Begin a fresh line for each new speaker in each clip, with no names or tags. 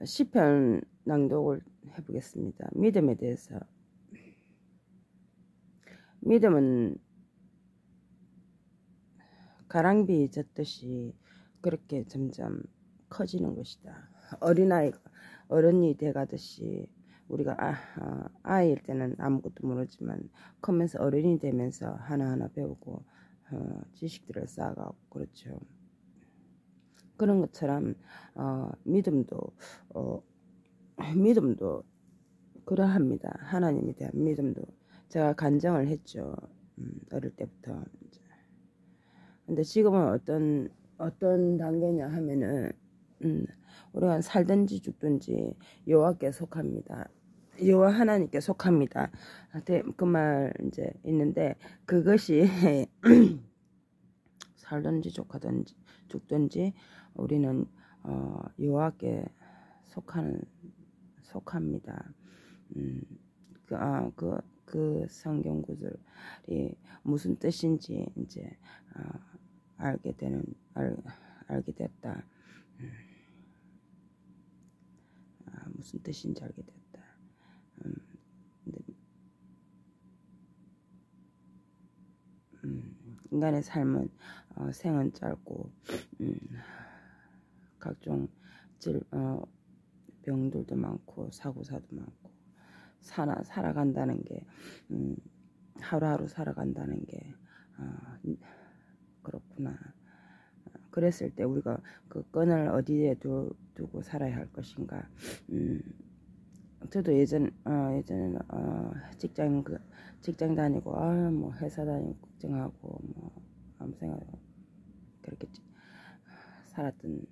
시편 낭독을 해보겠습니다. 믿음에 대해서. 믿음은 가랑비 젓듯이 그렇게 점점 커지는 것이다. 어린아이가 어른이 돼가듯이 우리가 아이일 때는 아무것도 모르지만 크면서 어른이 되면서 하나하나 배우고 지식들을 쌓아가고 그렇죠. 그런 것처럼 믿음도 그러합니다. 하나님에 대한 믿음도 제가 간증을 했죠. 어릴 때부터. 근데 지금은 어떤 단계냐 하면은 우리가 살든지 죽든지 여호와께 속합니다. 여호와 하나님께 속합니다. 그 말 이제 있는데 그것이 살든지 죽든지 우리는 여호와께 속합니다. 그 성경 구절이 무슨 뜻인지 이제 알게 됐다. 무슨 뜻인지 알게 됐다. 인간의 삶은 생은 짧고 각종 병들도 많고 사고사도 많고 살아간다는 게 하루하루 살아간다는 게 그렇구나. 그랬을 때 우리가 그 끈을 어디에 두고 살아야 할 것인가. 저도 예전에는 직장 다니고 뭐 회사 다니고 걱정하고 뭐 아무 생각 그렇게 살았던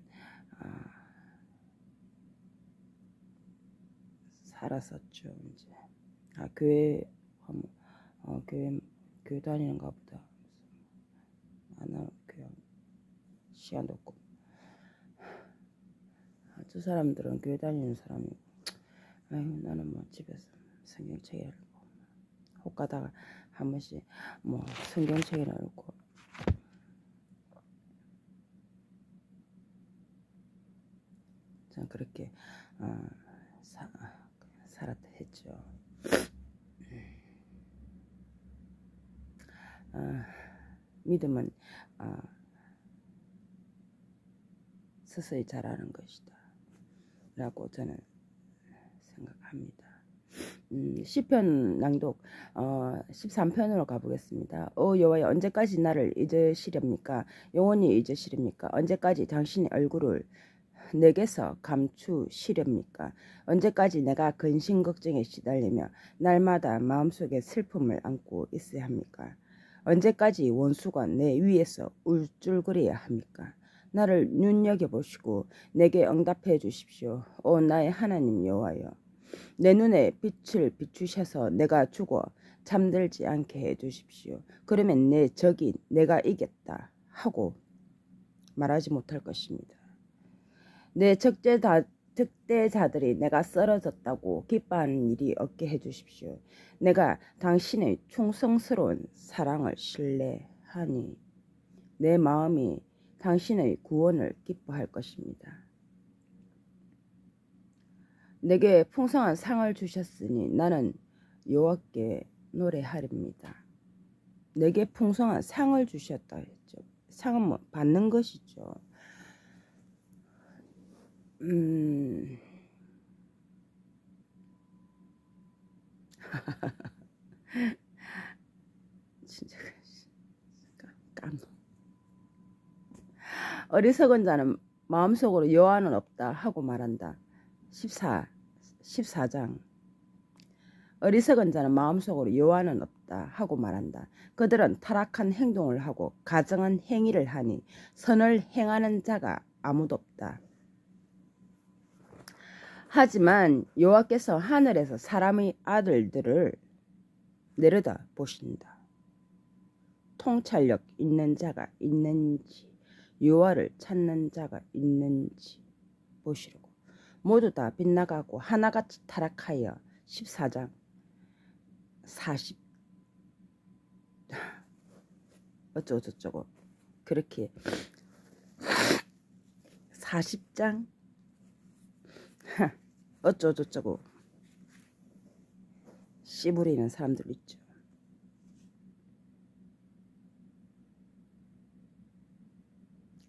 살았었죠. 이제 교회 다니는가 보다. 안 하고 그냥 시간도 없고. 저 사람들은 교회 다니는 사람이고, 나는 뭐 집에서 성경책 읽고, 혹 가다가 한 번씩 뭐 성경책이나 읽고. 전 그렇게 살았다 했죠. 믿음은 서서히 자라는 것이다 라고 저는 생각합니다. 시편 낭독 13편으로 가보겠습니다. 여호와여, 언제까지 나를 잊으시렵니까? 영원히 잊으시렵니까? 언제까지 당신의 얼굴을 내게서 감추시렵니까? 언제까지 내가 근심 걱정에 시달리며 날마다 마음속에 슬픔을 안고 있어야 합니까? 언제까지 원수가 내 위에서 울줄거려야 합니까? 나를 눈여겨보시고 내게 응답해 주십시오. 오 나의 하나님 여호와여, 내 눈에 빛을 비추셔서 내가 죽어 잠들지 않게 해 주십시오. 그러면 내 적이 내가 이겼다 하고 말하지 못할 것입니다. 내 적대자들이 내가 쓰러졌다고 기뻐하는 일이 없게 해주십시오. 내가 당신의 충성스러운 사랑을 신뢰하니 내 마음이 당신의 구원을 기뻐할 것입니다. 내게 풍성한 상을 주셨으니 나는 여호와께 노래하렵니다. 내게 풍성한 상을 주셨다 했죠. 상은 뭐 받는 것이죠. 진짜 깜. 어리석은 자는 마음속으로 여호와는 없다 하고 말한다. 14장. 어리석은 자는 마음속으로 여호와는 없다 하고 말한다. 그들은 타락한 행동을 하고 가증한 행위를 하니 선을 행하는 자가 아무도 없다. 하지만 여호와께서 하늘에서 사람의 아들들을 내려다 보신다. 통찰력 있는 자가 있는지 여호와를 찾는 자가 있는지 보시려고. 모두 다 빗나가고 하나같이 타락하여 14장 40 어쩌고저쩌고 그렇게 40장 어쩌고저쩌고 씨부리는 사람들 있죠.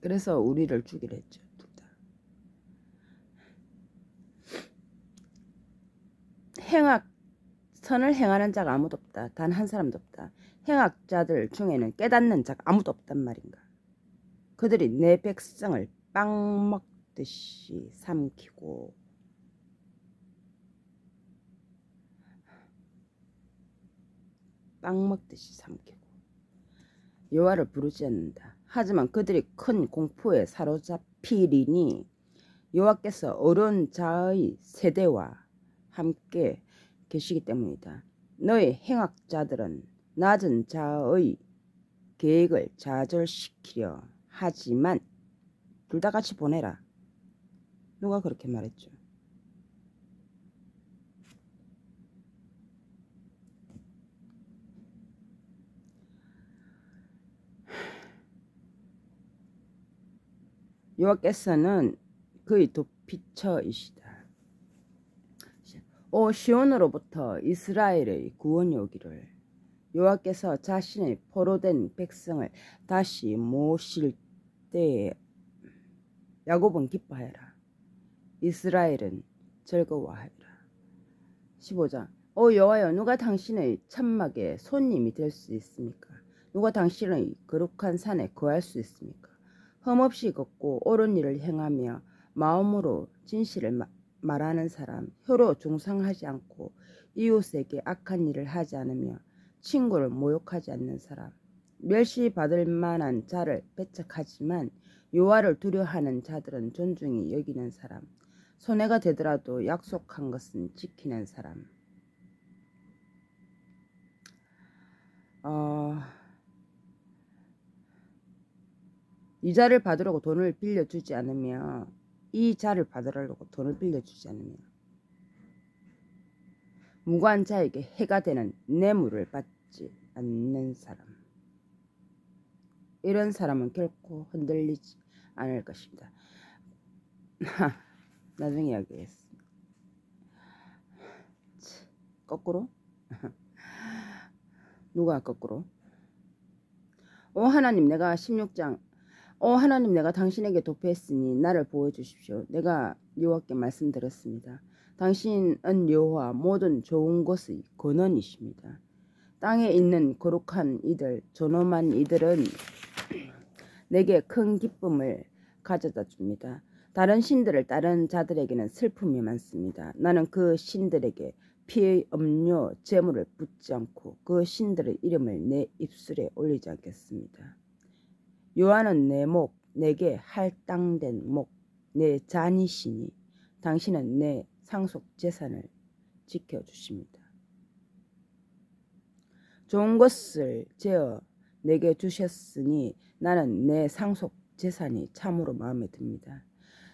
그래서 우리를 죽이려 했죠. 둘 다. 선을 행하는 자가 아무도 없다. 단 한 사람도 없다. 행악자들 중에는 깨닫는 자가 아무도 없단 말인가. 그들이 내 백성을 빵 먹듯이 삼키고 여호와를 부르지 않는다. 하지만 그들이 큰 공포에 사로잡히리니 여호와께서 어려운 자의 세대와 함께 계시기 때문이다. 너의 행악자들은 낮은 자의 계획을 좌절시키려 하지만 둘 다 같이 보내라. 누가 그렇게 말했죠? 여호와께서는 그의 도피처이시다. 오 시온으로부터 이스라엘의 구원이 오기를. 여호와께서 자신의 포로된 백성을 다시 모실 때에 야곱은 기뻐하여라. 이스라엘은 즐거워하여라. 15장 오 여호와여, 누가 당신의 천막에 손님이 될 수 있습니까? 누가 당신의 거룩한 산에 거할 수 있습니까? 흠없이 걷고 옳은 일을 행하며 마음으로 진실을 말하는 사람, 혀로 중상하지 않고 이웃에게 악한 일을 하지 않으며 친구를 모욕하지 않는 사람, 멸시받을 만한 자를 배척하지만 여호와를 두려워하는 자들은 존중히 여기는 사람, 손해가 되더라도 약속한 것은 지키는 사람. 이자를 받으려고 돈을 빌려주지 않으며 이자를 받으려고 돈을 빌려주지 않으며 무고한 자에게 해가 되는 뇌물을 받지 않는 사람, 이런 사람은 결코 흔들리지 않을 것입니다. 나중에 이야기하겠습니다. 거꾸로? 누가 거꾸로? 오 하나님, 내가 16장 오 하나님, 내가 당신에게 도피했으니 나를 보호해주십시오. 내가 여호와께 말씀드렸습니다. 당신은 여호와 모든 좋은 것의 근원이십니다. 땅에 있는 거룩한 이들, 존엄한 이들은 내게 큰 기쁨을 가져다 줍니다. 다른 신들을 따르는 자들에게는 슬픔이 많습니다. 나는 그 신들에게 피의 음료 제물을 붓지 않고 그 신들의 이름을 내 입술에 올리지 않겠습니다. 여호와는 내 목, 내게 할당된 목, 내 잔이시니 당신은 내 상속 재산을 지켜주십니다. 좋은 것을 제어 내게 주셨으니 나는 내 상속 재산이 참으로 마음에 듭니다.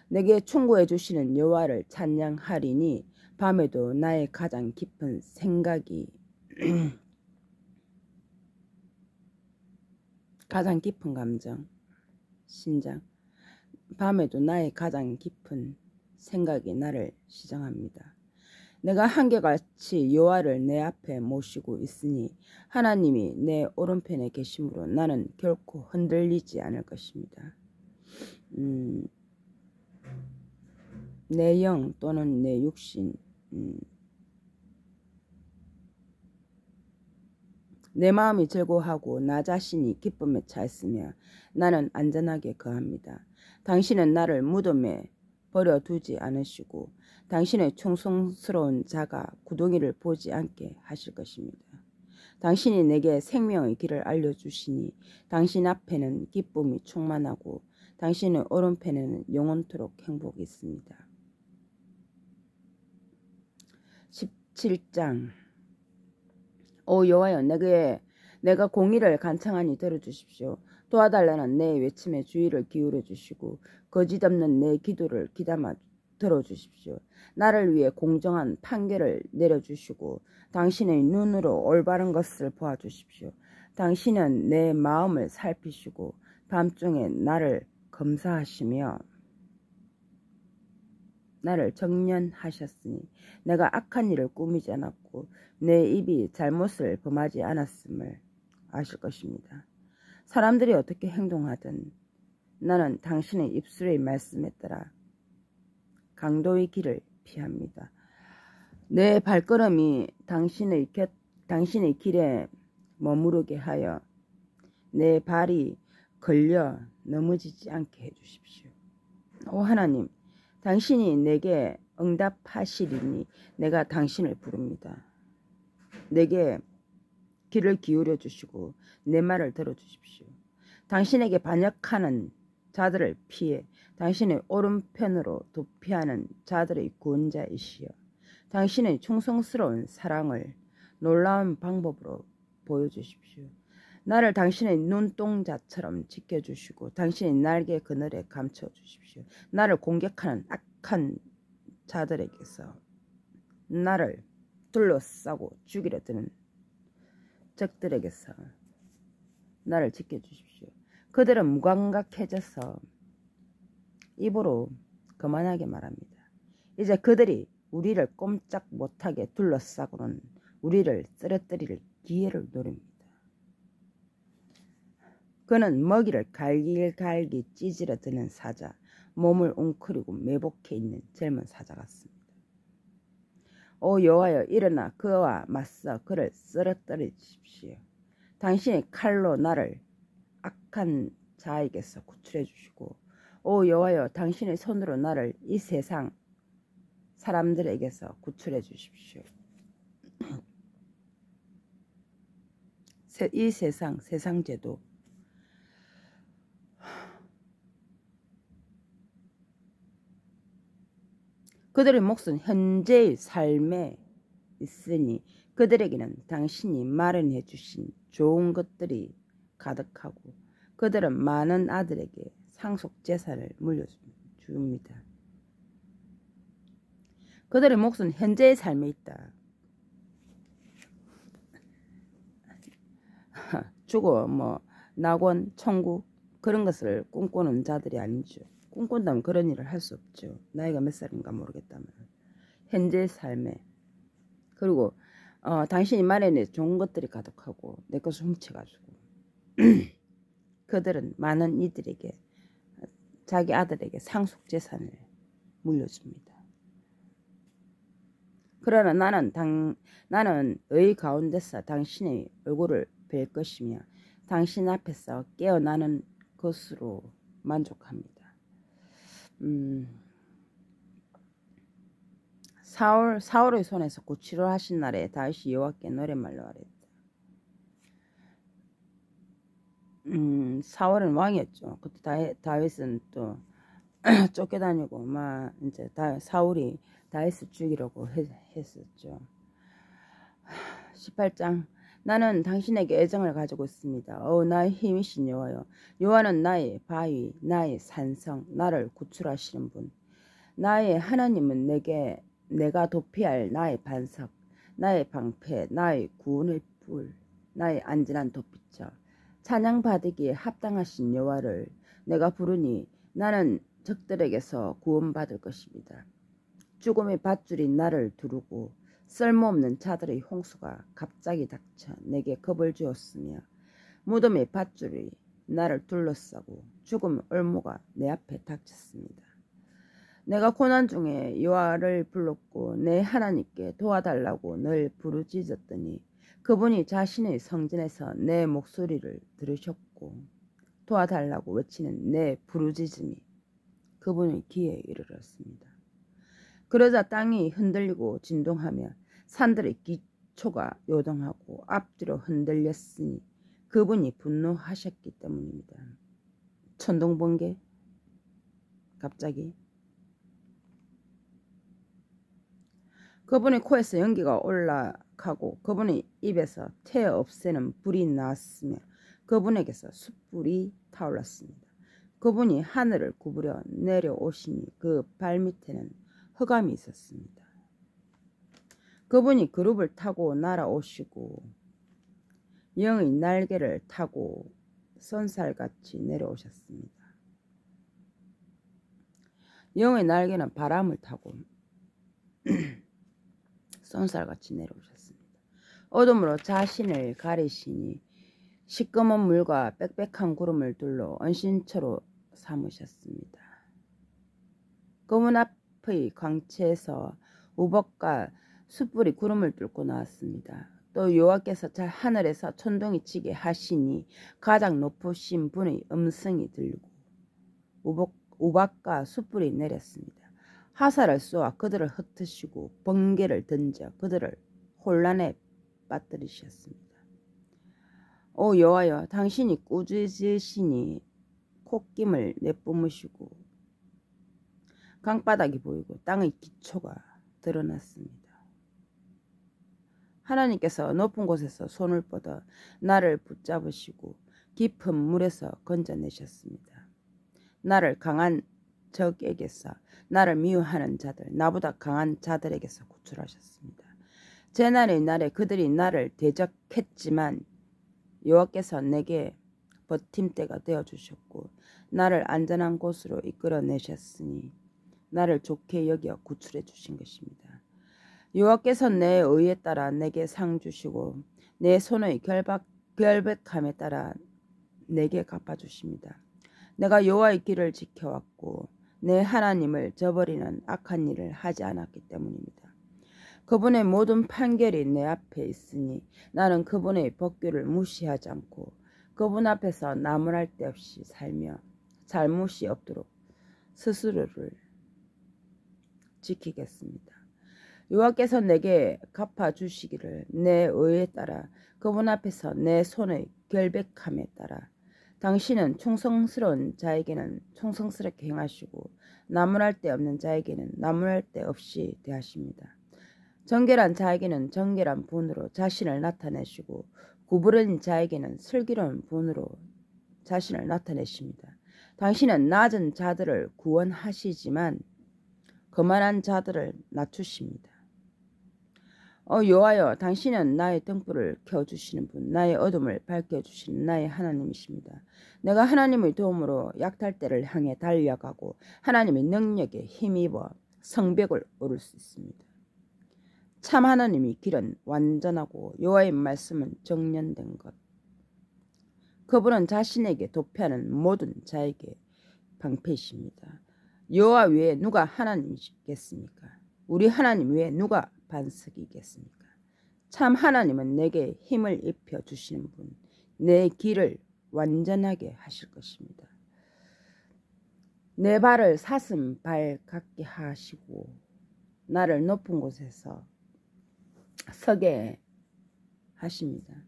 내게 충고해 주시는 여호와를 찬양하리니 밤에도 나의 가장 깊은 생각이 가장 깊은 감정, 신장, 밤에도 나의 가장 깊은 생각이 나를 시정합니다. 내가 한결같이 여호와를 내 앞에 모시고 있으니 하나님이 내 오른편에 계심으로 나는 결코 흔들리지 않을 것입니다. 내 영 또는 내 육신, 내 마음이 즐거워하고 나 자신이 기쁨에 차 있으며 나는 안전하게 거합니다. 당신은 나를 무덤에 버려두지 않으시고 당신의 충성스러운 자가 구덩이를 보지 않게 하실 것입니다. 당신이 내게 생명의 길을 알려주시니 당신 앞에는 기쁨이 충만하고 당신의 오른편에는 영원토록 행복이 있습니다. 17장 오 여호와여, 내가 공의를 간청하니 들어주십시오. 도와달라는 내 외침에 주의를 기울여 주시고 거짓 없는 내 기도를 귀담아 들어주십시오. 나를 위해 공정한 판결을 내려주시고 당신의 눈으로 올바른 것을 보아주십시오. 당신은 내 마음을 살피시고 밤중에 나를 검사하시며 나를 정련하셨으니 내가 악한 일을 꾸미지 않았고 내 입이 잘못을 범하지 않았음을 아실 것입니다. 사람들이 어떻게 행동하든 나는 당신의 입술의 말씀에 따라 강도의 길을 피합니다. 내 발걸음이 당신의 길에 머무르게 하여 내 발이 걸려 넘어지지 않게 해주십시오. 오 하나님, 당신이 내게 응답하시리니 내가 당신을 부릅니다. 내게 귀를 기울여 주시고 내 말을 들어주십시오. 당신에게 반역하는 자들을 피해 당신의 오른편으로 도피하는 자들의 구원자이시여, 당신의 충성스러운 사랑을 놀라운 방법으로 보여주십시오. 나를 당신의 눈동자처럼 지켜주시고 당신의 날개 그늘에 감춰주십시오. 나를 공격하는 악한 자들에게서 나를 둘러싸고 죽이려 드는 적들에게서 나를 지켜주십시오. 그들은 무감각해져서 입으로 그만하게 말합니다. 이제 그들이 우리를 꼼짝 못하게 둘러싸고는 우리를 쓰러뜨릴 기회를 노립니다. 그는 먹이를 갈기갈기 찢으려 드는 사자, 몸을 웅크리고 매복해 있는 젊은 사자 같습니다. 오 여호와여, 일어나 그와 맞서 그를 쓰러뜨리십시오. 당신의 칼로 나를 악한 자에게서 구출해 주시고, 오 여호와여, 당신의 손으로 나를 이 세상 사람들에게서 구출해 주십시오. 이 세상 제도, 그들의 몫은 현재의 삶에 있으니 그들에게는 당신이 마련해 주신 좋은 것들이 가득하고 그들은 많은 아들에게 상속재산을 물려줍니다. 그들의 몫은 현재의 삶에 있다. 죽어 낙원, 천국 그런 것을 꿈꾸는 자들이 아니죠. 꿈꾼다면 그런 일을 할 수 없죠. 나이가 몇 살인가 모르겠다면. 현재의 삶에, 그리고 당신이 마련해 좋은 것들이 가득하고 내 것을 훔쳐가지고 그들은 많은 이들에게, 자기 아들에게 상속재산을 물려줍니다. 그러나 나는 의 가운데서 당신의 얼굴을 뵐 것이며 당신 앞에서 깨어나는 것으로 만족합니다. 사울의 손에서 구치를 하신 날에 다윗이 여호와께 노랫말로 하랬다. 사울은 왕이었죠. 그때 다윗은 또 쫓겨다니고 이제 사울이 다윗을 죽이려고 했었죠. 18장. 나는 당신에게 애정을 가지고 있습니다. 나의 힘이신 여호와여, 여호와는 나의 바위, 나의 산성, 나를 구출하시는 분, 나의 하나님은 내가 도피할 나의 반석, 나의 방패, 나의 구원의 뿔, 나의 안전한 도피처, 찬양받기에 합당하신 여호와를 내가 부르니 나는 적들에게서 구원받을 것입니다. 죽음의 밧줄이 나를 두르고 쓸모없는 자들의 홍수가 갑자기 닥쳐 내게 겁을 주었으며 무덤의 밧줄이 나를 둘러싸고 죽음의 올무가 내 앞에 닥쳤습니다. 내가 고난 중에 여호와를 불렀고 내 하나님께 도와달라고 늘 부르짖었더니 그분이 자신의 성전에서 내 목소리를 들으셨고 도와달라고 외치는 내 부르짖음이 그분의 귀에 이르렀습니다. 그러자 땅이 흔들리고 진동하며 산들의 기초가 요동하고 앞뒤로 흔들렸으니 그분이 분노하셨기 때문입니다. 천둥번개 갑자기 그분의 코에서 연기가 올라가고 그분의 입에서 태 없애는 불이 나왔으며 그분에게서 숯불이 타올랐습니다. 그분이 하늘을 구부려 내려오시니 그 발밑에는 흑암이 있었습니다. 그분이 그룹을 타고 날아오시고 영의 날개를 타고 선살같이 내려오셨습니다. 영의 날개는 바람을 타고 쏜살같이 내려오셨습니다. 어둠으로 자신을 가리시니 시꺼먼 물과 빽빽한 구름을 둘러 은신처로 삼으셨습니다. 검은 앞의 광채에서 우벅과 숯불이 구름을 뚫고 나왔습니다. 또 여호와께서 하늘에서 천둥이 치게 하시니 가장 높으신 분의 음성이 들리고 우박과 숯불이 내렸습니다. 화살을 쏘아 그들을 흩으시고 번개를 던져 그들을 혼란에 빠뜨리셨습니다. 오 여호와여, 당신이 꾸짖으시니 콧김을 내뿜으시고 강바닥이 보이고 땅의 기초가 드러났습니다. 하나님께서 높은 곳에서 손을 뻗어 나를 붙잡으시고 깊은 물에서 건져내셨습니다. 나를 강한 적에게서, 나를 미워하는 자들, 나보다 강한 자들에게서 구출하셨습니다. 재난의 날에 그들이 나를 대적했지만 여호와께서 내게 버팀대가 되어주셨고 나를 안전한 곳으로 이끌어내셨으니 나를 좋게 여겨 구출해 주신 것입니다. 여호와께서 내 의에 따라 내게 상 주시고 내 손의 결백함에 따라 내게 갚아주십니다. 내가 여호와의 길을 지켜왔고 내 하나님을 저버리는 악한 일을 하지 않았기 때문입니다. 그분의 모든 판결이 내 앞에 있으니 나는 그분의 법규를 무시하지 않고 그분 앞에서 나무랄 데 없이 살며 잘못이 없도록 스스로를 지키겠습니다. 여호와께서 내게 갚아주시기를 내 의에 따라 그분 앞에서 내 손의 결백함에 따라 당신은 충성스러운 자에게는 충성스럽게 행하시고 나무랄 데 없는 자에게는 나무랄 데 없이 대하십니다. 정결한 자에게는 정결한 분으로 자신을 나타내시고 구부러진 자에게는 슬기로운 분으로 자신을 나타내십니다. 당신은 낮은 자들을 구원하시지만 거만한 자들을 낮추십니다. 여호와여, 당신은 나의 등불을 켜주시는 분, 나의 어둠을 밝혀주시는 나의 하나님이십니다. 내가 하나님의 도움으로 약탈 때를 향해 달려가고 하나님의 능력에 힘입어 성벽을 오를 수 있습니다. 참 하나님의 길은 완전하고 여호와의 말씀은 정련된 것. 그분은 자신에게 도피하는 모든 자에게 방패이십니다. 여호와 외에 누가 하나님이겠습니까? 우리 하나님 외에 누가 반석이겠습니까? 참 하나님은 내게 힘을 입혀 주시는 분, 내 길을 완전하게 하실 것입니다. 내 발을 사슴발 같게 하시고 나를 높은 곳에서 서게 하십니다.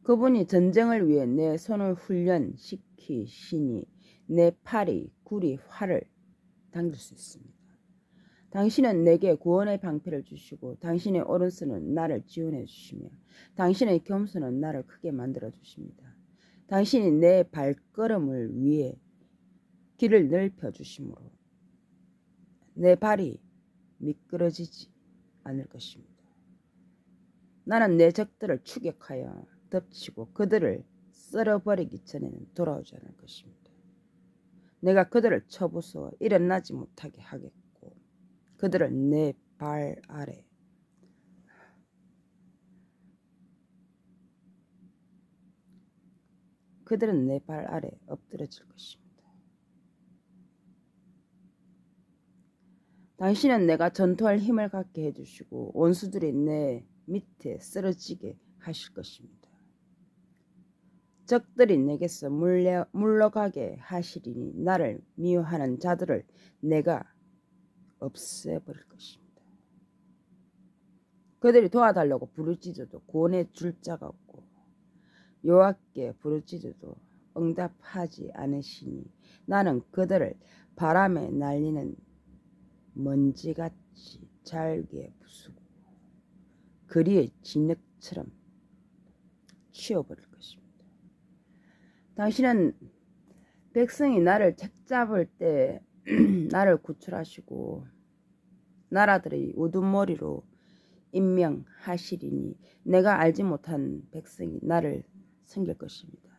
그분이 전쟁을 위해 내 손을 훈련시키시니 내 팔이 굴이 활을 당길 수 있습니다. 당신은 내게 구원의 방패를 주시고 당신의 오른손은 나를 지원해 주시며 당신의 겸손은 나를 크게 만들어 주십니다. 당신이 내 발걸음을 위해 길을 넓혀 주심으로 내 발이 미끄러지지 않을 것입니다. 나는 내 적들을 추격하여 덮치고 그들을 썰어버리기 전에는 돌아오지 않을 것입니다. 내가 그들을 쳐부수어 일어나지 못하게 하겠고 그들은 내 발 아래 엎드러질 것입니다. 당신은 내가 전투할 힘을 갖게 해주시고 원수들이 내 밑에 쓰러지게 하실 것입니다. 적들이 내게서 물러가게 하시리니 나를 미워하는 자들을 내가 없애버릴 것입니다. 그들이 도와달라고 부르짖어도 구원해 줄 자가 없고 여호와께 부르짖어도 응답하지 않으시니 나는 그들을 바람에 날리는 먼지같이 잘게 부수고 거리의 진흙처럼 치워버릴 것입니다. 당신은 백성이 나를 책잡을 때 나를 구출하시고 나라들의 우두머리로 임명하시리니 내가 알지 못한 백성이 나를 섬길 것입니다.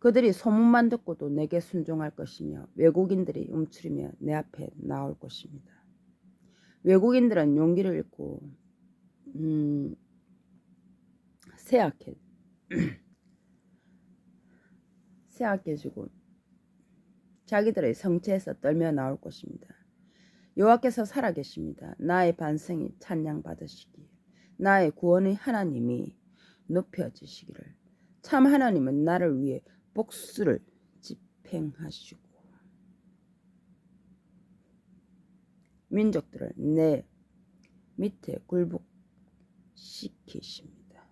그들이 소문만 듣고도 내게 순종할 것이며 외국인들이 움츠리며 내 앞에 나올 것입니다. 외국인들은 용기를 잃고 쇠약해지고 자기들의 성체에서 떨며 나올 것입니다. 여호와께서 살아계십니다. 나의 반성이 찬양받으시기에 나의 구원의 하나님이 높여지시기를. 참 하나님은 나를 위해 복수를 집행하시고 민족들을 내 밑에 굴복시키십니다.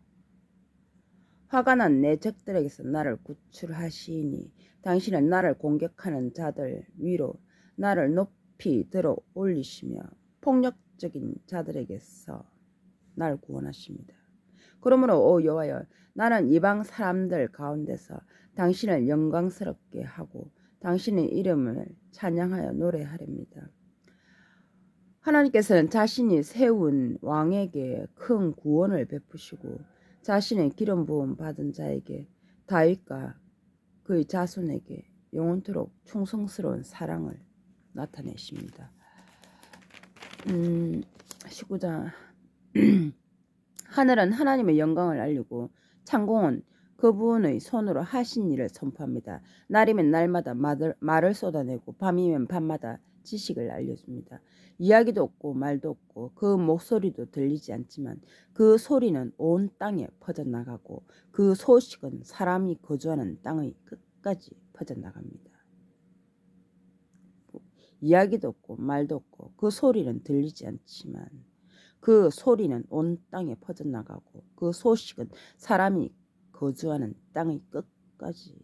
화가 난 내 적들에게서 나를 구출하시니 당신은 나를 공격하는 자들 위로 나를 높이 들어 올리시며 폭력적인 자들에게서 나를 구원하십니다. 그러므로 오 여호와여, 나는 이방 사람들 가운데서 당신을 영광스럽게 하고 당신의 이름을 찬양하여 노래하렵니다. 하나님께서는 자신이 세운 왕에게 큰 구원을 베푸시고 자신의 기름 부음 받은 자에게 다윗과 그의 자손에게 영원토록 충성스러운 사랑을 나타내십니다. 19장 하늘은 하나님의 영광을 알리고 창공은 그분의 손으로 하신 일을 선포합니다. 날이면 날마다 말을 쏟아내고 밤이면 밤마다 지식을 알려줍니다. 이야기도 없고 말도 없고 그 목소리도 들리지 않지만 그 소리는 온 땅에 퍼져나가고 그 소식은 사람이 거주하는 땅의 끝까지 퍼져나갑니다. 이야기도 없고 말도 없고 그 소리는 들리지 않지만 그 소리는 온 땅에 퍼져나가고 그 소식은 사람이 거주하는 땅의 끝까지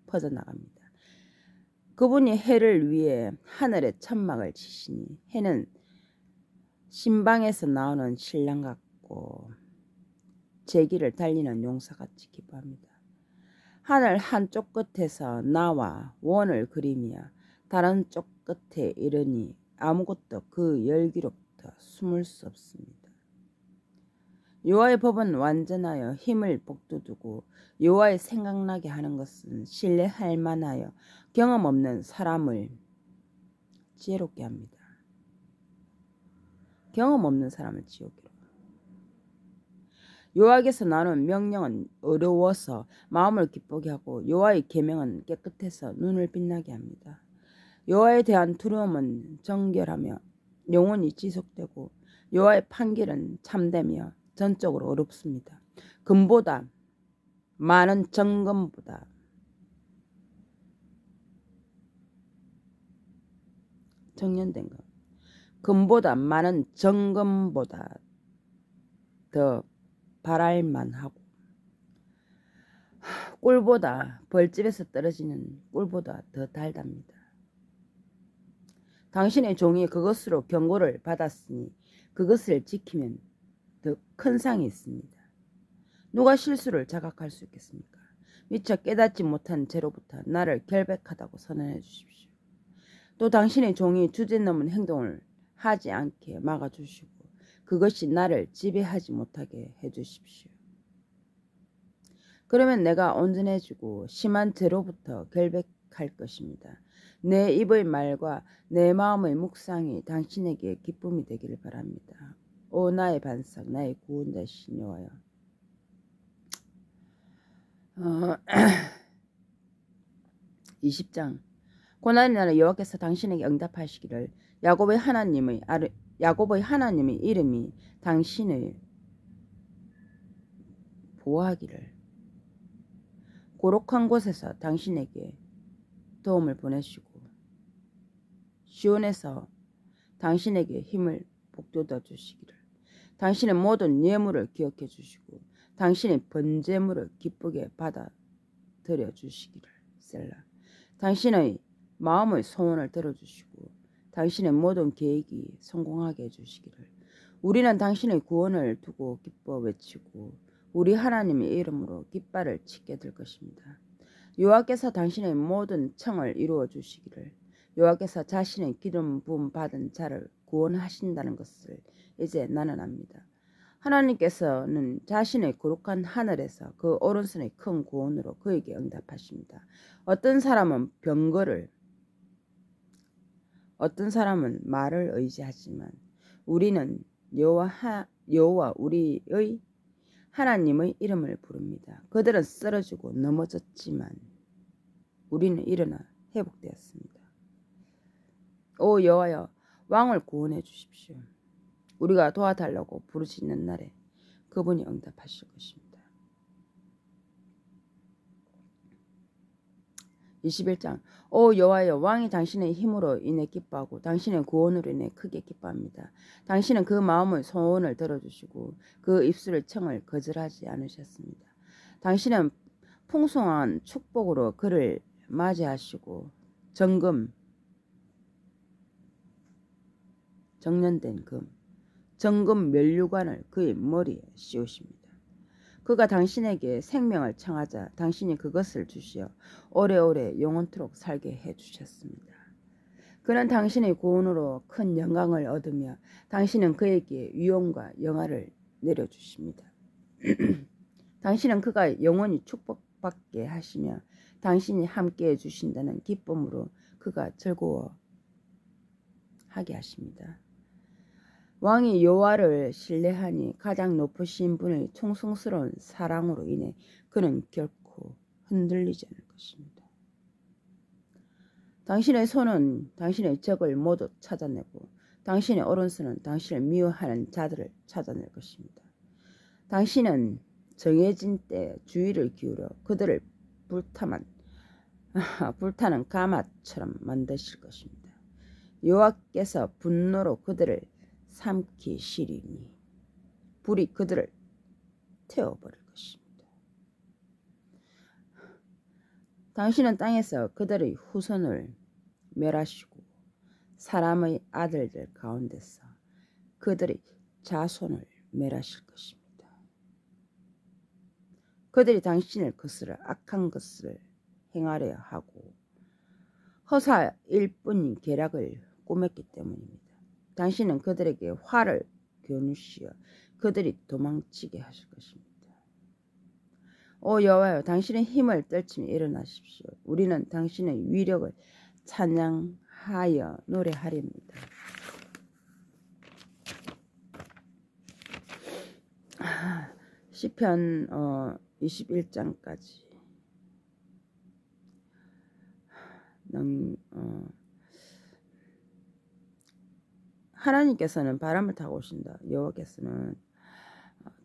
퍼져나갑니다. 그분이 해를 위해 하늘에 천막을 치시니 해는 신방에서 나오는 신랑 같고 제기를 달리는 용사같이 기뻐합니다. 하늘 한쪽 끝에서 나와 원을 그리며 다른 쪽 끝에 이르니 아무것도 그 열기로부터 숨을 수 없습니다. 여호와의 법은 완전하여 힘을 복돋우고 여호와의 생각나게 하는 것은 신뢰할 만하여 경험 없는 사람을 지혜롭게 합니다. 경험 없는 사람을 지옥이로. 여호와께서 나눈 명령은 어려워서 마음을 기쁘게 하고 여호와의 계명은 깨끗해서 눈을 빛나게 합니다. 여호와에 대한 두려움은 정결하며 영원히 지속되고 여호와의 판결은 참되며 전적으로 어렵습니다. 금보다 많은 정금보다 정련된 것. 금보다 많은 정금보다 더 바랄만하고 꿀보다 벌집에서 떨어지는 꿀보다 더 달답니다. 당신의 종이 그것으로 경고를 받았으니 그것을 지키면 더 큰 상이 있습니다. 누가 실수를 자각할 수 있겠습니까? 미처 깨닫지 못한 죄로부터 나를 결백하다고 선언해 주십시오. 또 당신의 종이 주제넘은 행동을 하지 않게 막아주시고 그것이 나를 지배하지 못하게 해주십시오. 그러면 내가 온전해지고 심한 죄로부터 결백할 것입니다. 내 입의 말과 내 마음의 묵상이 당신에게 기쁨이 되기를 바랍니다. 오 나의 반석, 나의 구원자신 여호와여. 20장 고난의 날에 여호와께서 당신에게 응답하시기를 야곱의 하나님의 이름이 당신을 보호하기를 고록한 곳에서 당신에게 도움을 보내시고 시온에서 당신에게 힘을 북돋아 주시기를 당신의 모든 예물을 기억해 주시고 당신의 번제물을 기쁘게 받아들여 주시기를 셀라. 당신의 마음의 소원을 들어주시고 당신의 모든 계획이 성공하게 해주시기를. 우리는 당신의 구원을 두고 기뻐 외치고 우리 하나님의 이름으로 깃발을 치게 될 것입니다. 여호와께서 당신의 모든 청을 이루어 주시기를. 여호와께서 자신의 기름 부음 받은 자를 구원하신다는 것을 이제 나는 압니다. 하나님께서는 자신의 거룩한 하늘에서 그 오른손의 큰 구원으로 그에게 응답하십니다. 어떤 사람은 병거를, 어떤 사람은 말을 의지하지만 우리는 여호와 우리의 하나님의 이름을 부릅니다. 그들은 쓰러지고 넘어졌지만 우리는 일어나 회복되었습니다. 오 여호와여, 왕을 구원해 주십시오. 우리가 도와달라고 부르시는 날에 그분이 응답하실 것입니다. 21장 오 여호와여, 왕이 당신의 힘으로 인해 기뻐하고 당신의 구원으로 인해 크게 기뻐합니다. 당신은 그 마음의 소원을 들어주시고 그 입술의 청을 거절하지 않으셨습니다. 당신은 풍성한 축복으로 그를 맞이하시고 정련된 정금 면류관을 그의 머리에 씌우십니다. 그가 당신에게 생명을 청하자 당신이 그것을 주시어 오래오래 영원토록 살게 해주셨습니다. 그는 당신의 구원으로 큰 영광을 얻으며 당신은 그에게 위엄과 영화를 내려주십니다. 당신은 그가 영원히 축복받게 하시며 당신이 함께해 주신다는 기쁨으로 그가 즐거워하게 하십니다. 왕이 여호와를 신뢰하니 가장 높으신 분의 충성스러운 사랑으로 인해 그는 결코 흔들리지 않을 것입니다. 당신의 손은 당신의 적을 모두 찾아내고 당신의 오른손은 당신을 미워하는 자들을 찾아낼 것입니다. 당신은 정해진 때 주의를 기울여 그들을 불타는 가마처럼 만드실 것입니다. 여호와께서 분노로 그들을 삼키시리니 불이 그들을 태워버릴 것입니다. 당신은 땅에서 그들의 후손을 멸하시고 사람의 아들들 가운데서 그들의 자손을 멸하실 것입니다. 그들이 당신을 거스려 악한 것을 행하려 하고 허사일 뿐인 계략을 꾸몄기 때문입니다. 당신은 그들에게 화를 겨누시어 그들이 도망치게 하실 것입니다. 오 여호와여, 당신의 힘을 떨치며 일어나십시오. 우리는 당신의 위력을 찬양하여 노래하렵니다. 시편 21장까지 하나님께서는 바람을 타고 오신다. 여호와께서는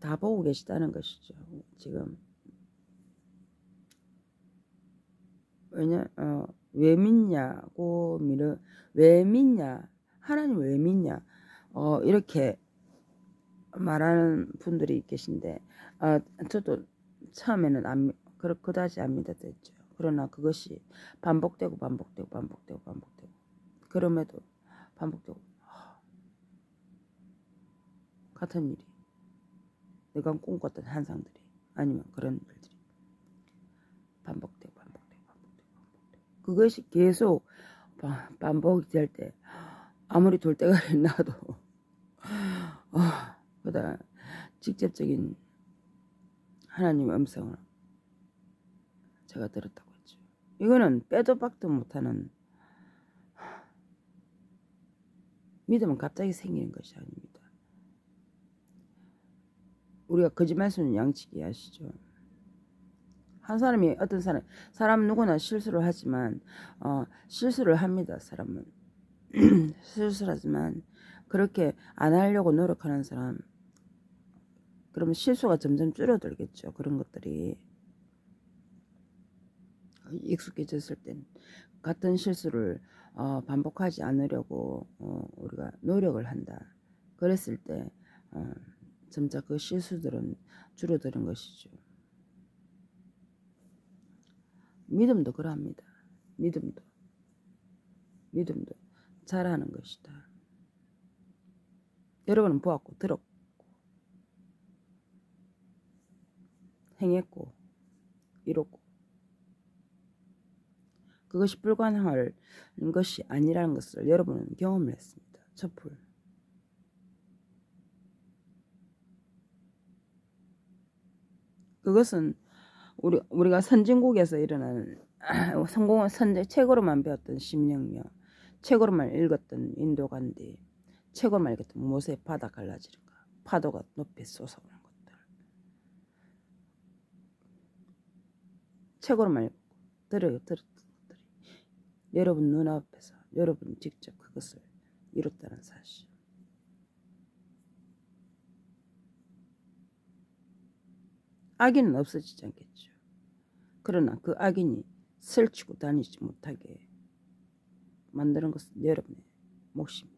다 보고 계시다는 것이죠. 지금 왜 믿냐고 왜 믿냐, 하나님 왜 믿냐, 이렇게 말하는 분들이 계신데 저도 처음에는 그다지 안 믿었죠. 그러나 그것이 반복되고 그럼에도 반복되고 같은 일이, 내가 꿈꿨던 환상들이 아니면 그런 일들이 반복되고 그것이 계속 반복이 될 때 아무리 돌대가리 나도 그다 직접적인 하나님의 음성을 제가 들었다고 했죠. 이거는 빼도 박도 못하는 믿음은 갑자기 생기는 것이 아닙니다. 우리가 거짓말수는 양치기 하시죠. 한 사람이 어떤 사람은 누구나 실수를 하지만 실수를 합니다. 사람은 실수를 하지만 그렇게 안 하려고 노력하는 사람, 그러면 실수가 점점 줄어들겠죠. 그런 것들이 익숙해졌을 땐 같은 실수를 반복하지 않으려고 우리가 노력을 한다. 그랬을 때 점차 그 실수들은 줄어드는 것이죠. 믿음도 그러합니다. 믿음도 잘하는 것이다. 여러분은 보았고 들었고 행했고 이뤘고 그것이 불가능한 것이 아니라는 것을 여러분은 경험을 했습니다. 촛불. 그것은 우리가 선진국에서 일어나는 성공한 책으로만 배웠던 심령력, 책으로만 읽었던 인도 간디, 책으로만 읽었던 모세 바다 갈라지는 거, 파도가 높이 솟아오는 것들, 책으로만 읽고 들었던 것들이 여러분 눈앞에서 여러분 직접 그것을 이뤘다는 사실. 악인은 없어지지 않겠죠. 그러나 그 악인이 설치고 다니지 못하게 만드는 것은 여러분의 몫입니다.